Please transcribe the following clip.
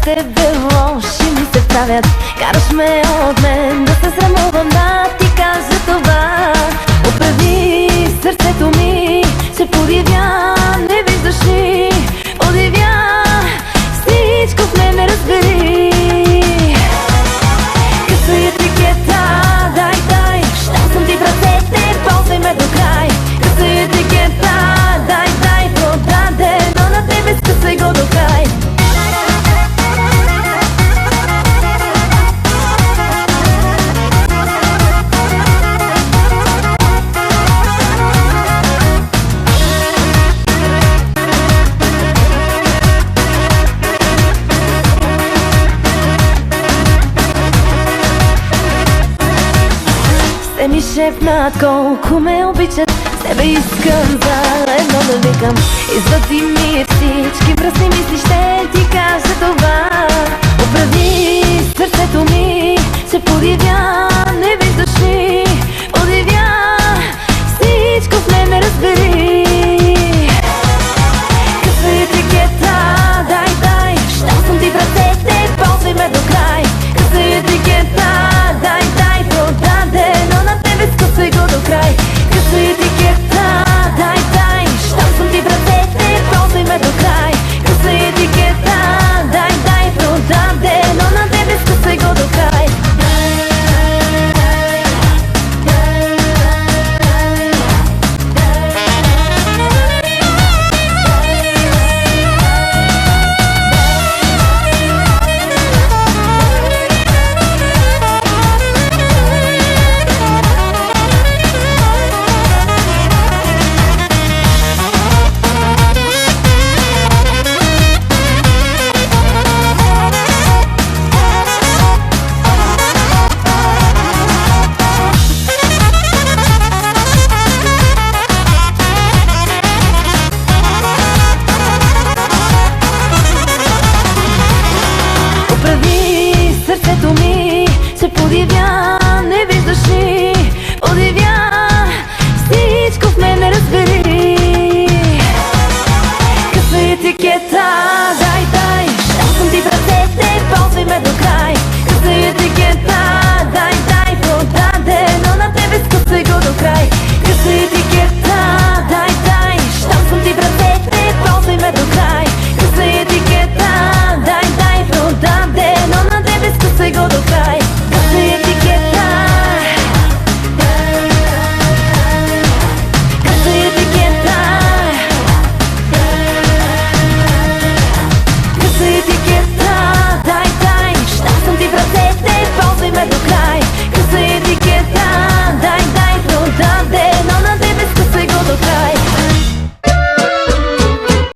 тебе лоши ми се правят. Караш ме от мен да се срамувам, да ти кажа това. Оправи сърцето ми, се подивя, не виждаш ли? Подивя, всичко в мен разбери. Къса етикета, дай, щом съм ти в ръцете, ползвай ме до край. Къса етикета, дай, продадено на тебе, скъсай го до край. Те ми шепнат колко ме обичат, с тебе искам за едно да викам. Извади ми всички мръсни мисли, ще ти кажа това. Оправи